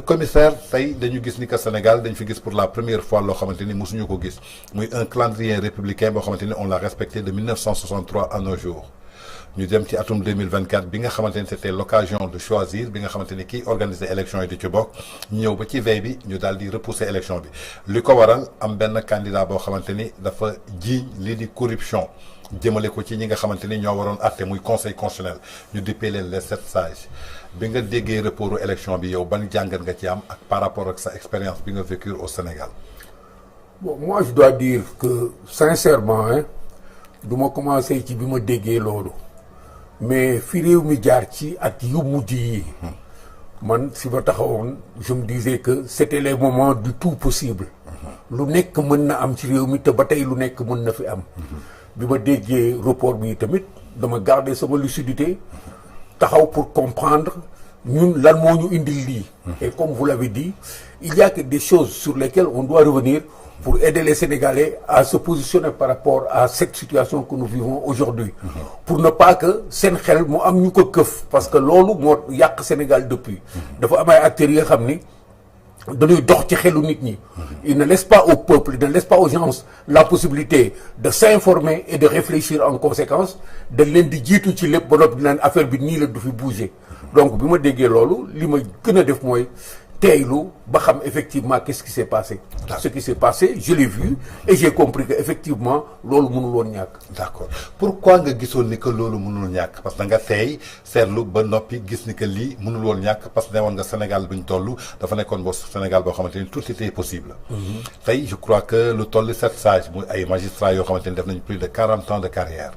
commissaire tey dañu gis ni que Sénégal dañ fi gis pour la première fois loo xamante ni mosuñu ko gis muy un calendrier républicain boo xamante ni on l'a respecté de 1963 à nos jours ñu dem ci atum 2024 bi nga xamante ni c'était l'occasion de choisir bi nga xamante ni kii organiser élection yi di ci bokk ñëw ba ci veille bi ñu daal di repousser élection bi li ko waral am benn candidat boo xamante ni dafa jiiñ lii di corruption jëmale ko ci ñi nga xamante ni ñoo waroon àtte muy conseil constitutionnel ñu dippee leen les 7 sages bi nga déggee reportu élection bi yow ban jàngat nga ci am ak par rapport ak sa expérience bi nga vécu au Sénégal. Bon, moi je dois dire que sincèrement du ma commencé ci bi ma déggee loolu mais fi réew mi jaar ci at yu mujj yi man si ma taxawoon je me disais que c'était les moments du tout possible lu nekk mën na am ci réew mi te ba tey lu nekk mën na fi am bi ma déggee report bi tamit dama garder sama lucidité taxaw pour comprendre ñun lan moo ñu indil lii et comme vous l'avez dit il y a que des choses sur lesquelles on doit revenir pour aider les Sénégalais à se positionner par rapport à cette situation que nous vivons aujourd'hui pour ne pas que seen xel mu am ñu ko këf parce que loolu moo yàq Sénégal depuis dafa am ay acteurs yi nga xam ni dañuy dox ci xelu nit ñi il ne laisse pas au peuple il ne laisse pas aux gens la possibilité de s'informer et de réfléchir en conséquence dañ leen di jiitu ci lépp ba noppi naan affaire bi nii la du fi bouger donc bi ma déggee loolu li ma gën a def mooy teeylu ba xam effectivement qu'est-ce qui s'est passé ce qui s'est passé je l'ai vu et j'ai compris que effectivement loolu mënul woon ñàkk. d'accord pourquoi nga gisoon ni que loolu mënul ñàkk parce que da nga tey seetlu ba noppi gis ni que lii mënul woon ñàkk parce que ne woon nga Sénégal bu ñu toll dafa nekkoon boo Sénégal boo xamante ni tout était possible. tey je crois que lu toll 7 sages muy ay magistrats yoo xamante ni def nañu plus de 40 ans de carrière.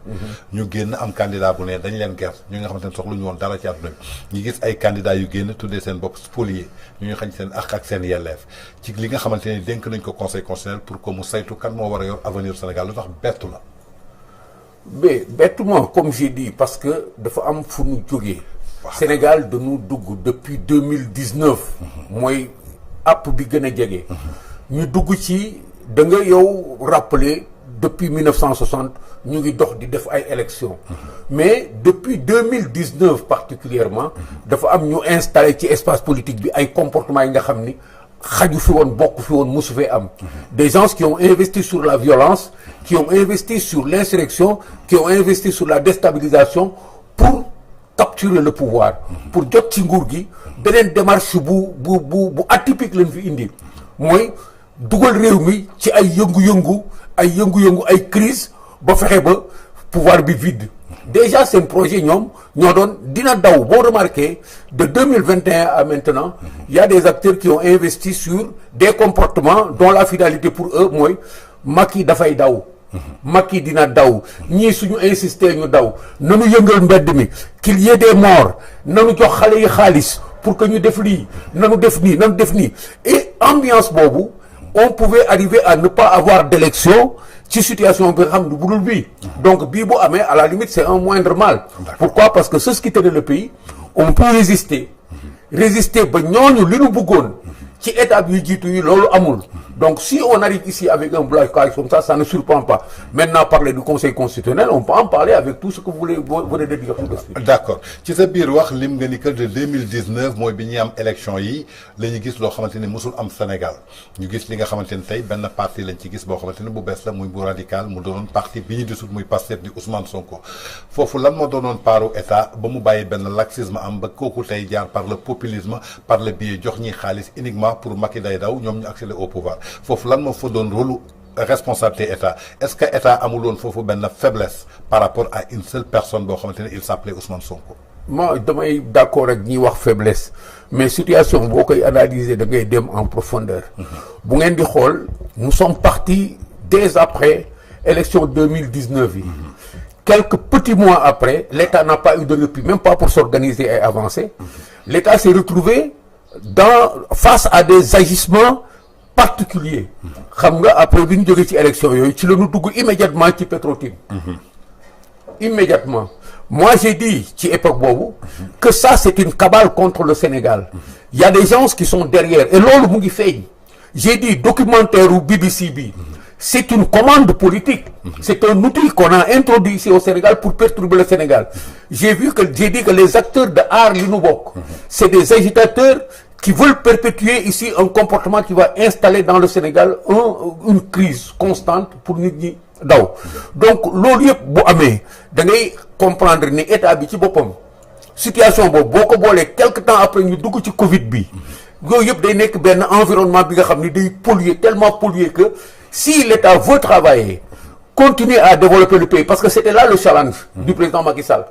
ñu génn am candidat bu ne dañ leen ger ñu nga xamante ni soxluñu woon dara ci àdduna bi ñu gis ay candidats yu génn tuddee seen bopp spoliés ñu xañ seen ak seen yelleef ci li nga xamante ni dénk nañ ko conseil constitutionnel pour que mu saytu kan moo war a yor avenir Sénégal lu tax bettu la. mais bettement comme j'ai dit parce que dafa am fu ñu jógee. Sénégal dañu dugg depuis 2019. mooy app bi gën a jege. ñu dugg ci da nga yow rappeler depuis 1960 ñu ngi dox di def ay élections. mais depuis 2019 particulièrement dafa am ñu installé ci espace politique bi ay comportements yi nga xam ni xaju fi woon bokk fi woon mosu fee am. des gens qui ont investi sur la violence qui ont investi sur l'insurrection qui ont investi sur la déstabilisation pour capturer le pouvoir pour jot ci nguur gi beneen démarche bu atypique lañ fi indi mooy dugal réew mi ci ay yëngu-yëngu ay crise ba fexe ba pouvoir bi vide déjà seen projet ñoom ñoo doon dina daw boo remarqué de 2021 à maintenant il y a des acteurs qui ont investi sur des comportements dont la finalité pour eux mooy Macky dafay daw Macky dina daw ñii suñu insister ñu daw nanu yëngal mbedd mi qu'il y ait des morts nanu jox xale yi xaalis pour que ñu def lii nanu def nii et ambiance boobu on pouvait arriver à ne pas avoir d'élection ci situation bi nga xam ne bu dul bii donc bii bu amee à la limite c'est un moindre mal. Pourquoi? Parce que ceux qui tenaient le pays on peut résister ba ñooñu li ñu bëggoon ci étape yu jiitu yi loolu amul donc si on arrive ici avec un blocage comme ça ne surprend pas maintenant parler du conseil constitutionnel on peut en parler avec tout ce que vous venez de dire. d'accord ci sa biir wax lim nga ni que de 2019 mooy bi ñuy am élection yi la ñu gis loo xamante ni mosul am Sénégal ñu gis li nga xamante ni tey benn parti lañ ci gis boo xamante ni bu bees la muy bu radical mu doonoon parti bi ñu dissout muy Pastef di Ousmane Sonko foofu lan moo doonoon paaru état ba mu bàyyi benn laxisme am ba kooku tey jaar par le populisme par le biais jox ñi xaalis uniquement pour Macky day daw ñoom ñu accéder au pouvoir foofu lan moo fa doon rôle responsabilité état est-ce que état amuloon foofu benn faiblesse par rapport à une seule personne boo xamante ne il s'appelait Ousmane Sonko. moi damay d'accord ak ñiy wax faiblesse mais situation boo koy analyser da ngay dem en profondeur. bu ngeen di xool nous sommes partis dès après élection 2019 yi. quelques petits mois après l'État n'a pas eu de répit même pas pour s'organiser et avancer. L'État s'est retrouvé face à des agissements particuliers xam nga après bi ñu jógee ci élection yooyu ci la ñu dugg immédiatement ci Petro-Tim immédiatement moi j'ai dit ci époque boobu que ça c'est une cabale contre le Sénégal il y a des gens qui sont derrière et loolu mu ngi feeñ j'ai dit documentaire u BBC bi c'est une commande politique c'est un outil qu'on a introduit ici au Sénégal pour perturber le Sénégal j'ai dit que les acteurs de aar li nu bokk c'est des agitateurs qui veulent perpétuer ici un comportement qui va installer dans le Sénégal une crise constante pour nit ñi daw. Donc loolu yëpp bu amee da ngay comprendre ni état bi ci boppam situation boobu boo ko boolee quelque temps après ñu dugg ci Covid bi yooyu yëpp day nekk benn environnement bi nga xam ni day polluer tellement polluer que si l'État veut travailler, continuer à développer le pays, parce que c'était là le challenge du président Macky Sall.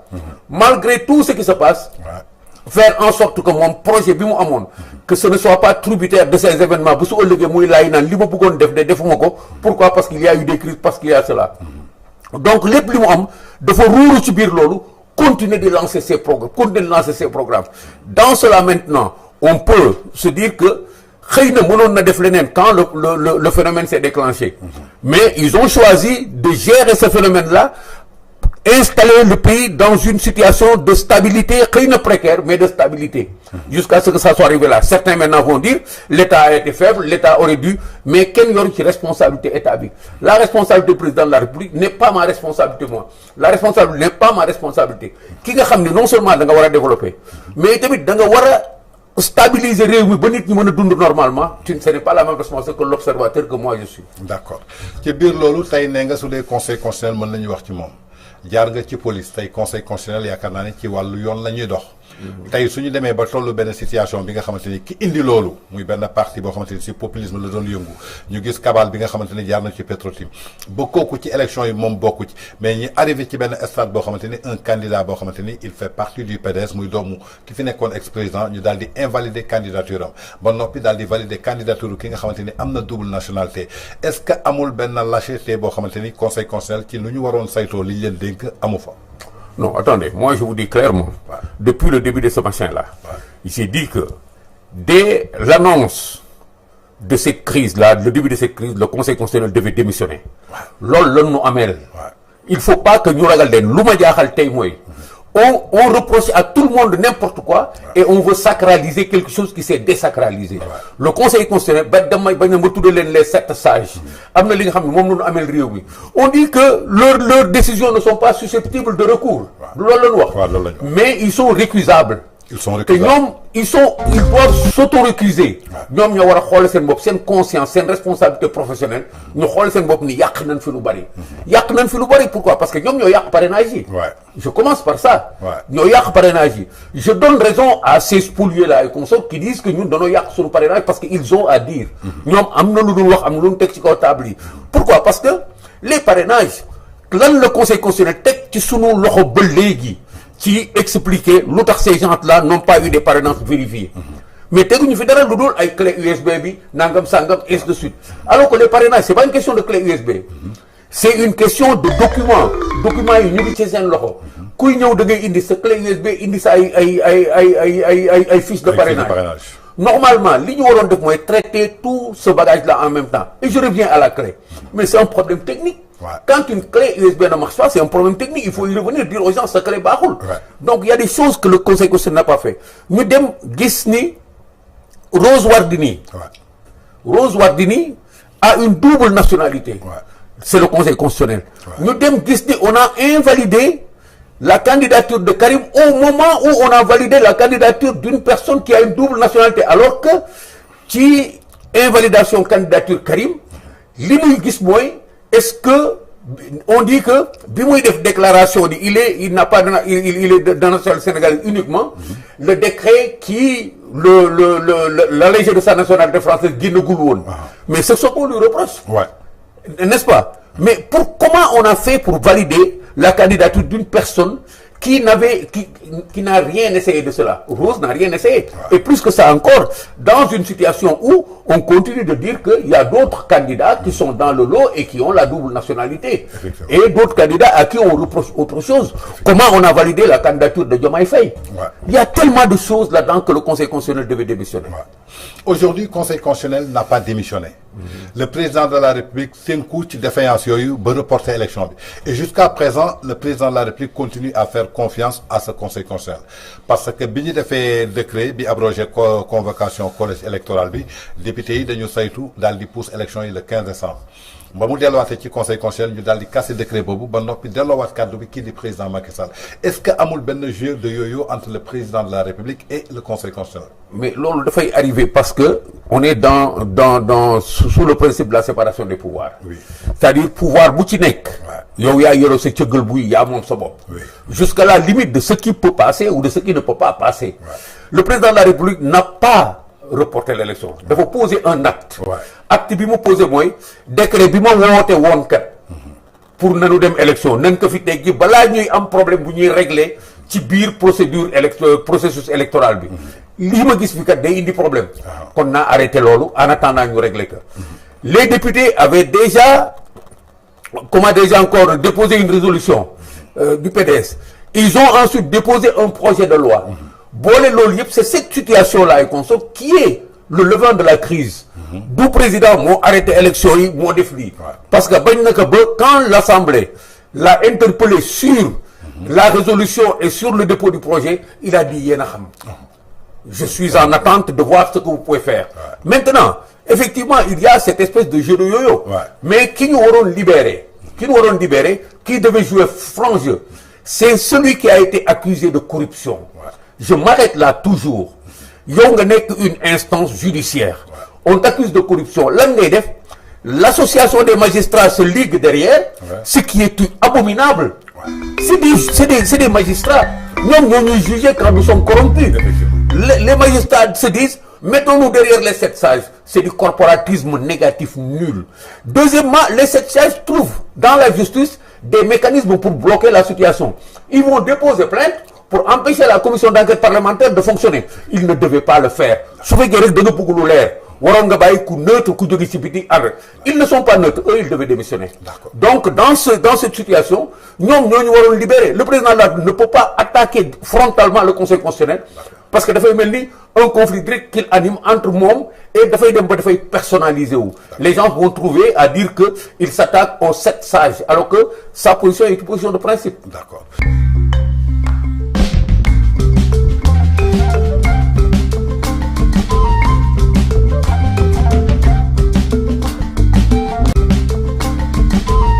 Malgré tout ce qui se passe, faire en sorte que mon projet bi mu amoon que ce ne soit pas tributaire de ces événements bu su ëllëgee muy laay naan li ma bëggoon def de defuma ko. Pourquoi? Parce qu'il y a eu des crises, parce qu'il y a cela. Donc lépp li mu am dafa ruuru ci biir loolu continuer de lancer ses programmes. Dans cela maintenant, on peut se dire que xëy na mënoon na def leneen quand le phénomène s'est déclenché. Mais ils ont choisi de gérer ce phénomène-là, installer le pays dans une situation de stabilité, xëy na précaire, mais de stabilité. Jusqu'à ce que ça soit arrivé là. Certains maintenant vont dire l'État a été faible, l'État aurait dû, mais kenn yoru ci responsabilité État bi. La responsabilité du président de la République n'est pas ma responsabilité moi. La responsabilité n'est pas ma responsabilité. Ki nga xam ne non seulement da nga war a développer, mais tamit da nga war a stabiliser réew mi ba nit ñi mën a dund normalement. Ce n'est pas la même responsabilité que l'observateur que moi je suis. D'accord ci biir loolu tey nee nga su dee conseil constitutionnel mën nañu wax ci moom jaar nga ci police tey conseil constitutionnel yaakaar naa ne ci wàllu yoon la ñuy dox. tey suñu demee ba tollu benn situation bi nga xamante ni ki indi loolu muy benn parti boo xamante ni si populisme la doon yëngu ñu gis cabale bi nga xamante ni jaar na ci Petro-Tim ba kooku ci élection yi moom bokku ci mais ñi arrivé ci benn stade boo xamante ni un candidat boo xamante ni il fait partie du PDS muy doomu ki fi nekkoon ex-président ñu daal di invalider candidature am ba noppi daal di valider candidature ki nga xamante ni am na double nationalité est-ce que amul benn lâcheté boo xamante ni conseil constitutionnel ci nu ñu waroon saytoo li leen dénk amu fa. Non, attendez, moi je vous dis clairement, depuis le début de ce machin-là, il s'est dit que dès l'annonce de cette crise-là, le début de cette crise, le Conseil constitutionnel devait démissionner. Loolu la ñu ameel. Il faut pas que ñu ragal leen lu ma jaaxal tey mooy on reproche à tout le monde n'importe quoi et on veut sacraliser quelque chose qui s'est désacralisé. Le Conseil constitutionnel ba damay bañ a ma tuddee leen les 7 sages am na li nga xam ne moom la ñu ameel réew mi on dit que leurs décisions ne sont pas susceptibles de recours. loolu la ñu wax. Mais ils sont récusables. te ñoom ils doivent s'auto-récuser. ñoom ñoo war a xool seen bopp seen conscience seen responsabilité professionnelle ñu xool seen bopp ni yàq nañ fi lu bari. yàq nañ fi lu bari pourquoi parce que ñoom ñoo yàq parrainage yi. Je commence par ça. ñoo yàq parrainage yi. Je donne raison à ces spoliés là et consorts qui disent que ñun dañoo yàq suñu parrainage parce que ils ont à dire. ñoom am na lu dul wax am na lu ñu teg ci kaw table yi. Pourquoi? Parce que les parrainages lan le conseil constitutionnel teg ci sunu loxo ba léegi. Ci expliquer lu tax ces gens-là n'ont pas eu des parrainages vérifiés. Mais teguñu fi dara lu dul ay clé USB bi nangam sangam ainsi de suite. Alors que les parrainages c'est pas une question de clé USB. C'est une question de document yi ñu ngi ci seen loxo. Kuy ñëw da ngay indi sa clé USB indi sa ay fiches de parrainage. Normalement li ñu waroon def mooy traiter tout ce bagage-là en même temps. Et je reviens à la clé. Mais c'est un problème technique. Quand une clé USB ne marche pas, c'est un problème technique. Il faut y revenir, dire aux gens sa clé baaxul. Donc il y a des choses que le Conseil constitutionnel n'a pas fait. ñu dem gis ni Rose Wardini a une double nationalité. C'est le Conseil constitutionnel. ñu dem gis ni on a invalidé la candidature de Karim au moment où on a validé la candidature d'une personne qui a une double nationalité. Alors que ci invalidation candidature Karim li muy gis mooy est-ce que on dit que bi muy def déclaration di il est de nationalité sénégalaise uniquement. Le décret qui l'allégé de sa nationalité française génnagul woon. Mais c'est ce qu'on lui reproche. N'est-ce pas? Mais comment on a fait pour valider la candidature d'une personne qui n'a rien essayé de cela? Rose n'a rien essayé. Et plus que ça encore, dans une situation où on continue de dire qu'il y a d'autres candidats qui sont dans le lot et qui ont la double nationalité. Et d'autres candidats à qui on reproche autre chose. Comment on a validé la candidature de Diomaye Faye? Il y a tellement de choses là-dedans que le Conseil constitutionnel devait démissionner. Aujourd'hui, le Conseil constitutionnel n'a pas démissionné. Le président de la République tënku ci défaillance yooyu ba reporter élection bi. Et jusqu'à présent, le président de la République continue à faire confiance à ce Conseil constitutionnel. Parce que bi ñu defee décret bi abrogé convocation collège électoral bi député yi dañu saytu daal di pousse élection yi le 15 décembre. ba mu delluwaatee ci conseil constitutionnel ñu daal di casser décret boobu ba noppi delloowaat kàddu bi kii di président Macky Sall est-ce que amul benn jeu de yo-yo entre le président de la République et le conseil constitutionnel. mais loolu dafay arriver parce que on est sous le principe de la séparation des pouvoirs. Oui. C'est-à-dire pouvoir bu ci nekk. yow yaa yoroo sa cëggal buy yaa moom sa bopp. Jusqu'à la limite de ce qui peut passer ou de ce qui ne peut pas passer. Le président de la République n'a pas reporté l'élection. Dafa poser un acte. Acte bi mu posé mooy décret bi ma woote woon kat. pour nanu dem élection nañ ko fi teggi balaa ñuy am problème bu ñuy régler ci biir processus électoral bi. lii ma gis bi kat day indi problème. kon naa arrêté loolu en attendant ñu régler que. Les députés avaient déjà encore déposé une résolution du PDS. Ils ont ensuite déposé un projet de loi. Boole loolu yëpp c'est cette situation-là et consort qui est le levant de la crise. Du président moo arrêté élection yi moo def lii. Parce que bañ na ko ba quand l'Assemblée l'a interpellé sur la résolution et sur le dépôt du projet, il a dit yéen a xam. Je suis en attente de voir ce que vous pouvez faire. Maintenant, effectivement, il y a cette espèce de jeu de yo-yo. Mais qui nous auront libéré, qui devait jouer franc jeu, c'est celui qui a été accusé de corruption. Je m'arrête là toujours. Yow nga nekk une instance judiciaire. On t'accuse de corruption. Lan ngay def, l'association des magistrats se ligue derrière, ce qui est abominable. C'est des magistrats. Ñoom ñoo ñuy juger quand nous sommes corrompus. Les magistrats se disent, mettons-nous derrière les 7 sages. C'est du corporatisme négatif nul. Deuxièmement, les 7 sages trouvent dans la justice des mécanismes pour bloquer la situation. Ils vont déposer plainte pour empêcher la commission d'enquête parlementaire de fonctionner. Ils ne devaient pas le faire. Su fekkee rek da nga bëgg lu leer waroon nga bàyyi ku neutre ku jóge ci biti ànd. Ils ne sont pas neutres, eux ils devaient démissionner. Donc dans cette situation, ñoom ñoo ñu waroon libérer. Le président de la République ne peut pas attaquer frontalement le conseil constitutionnel parce que dafay mel ni un conflit direct qu'il anime entre moom et dafay dem ba dafay personnaliser wu. Les gens vont trouver à dire que il s'attaque aux 7 sages alors que sa position est une position de principe. D'accord.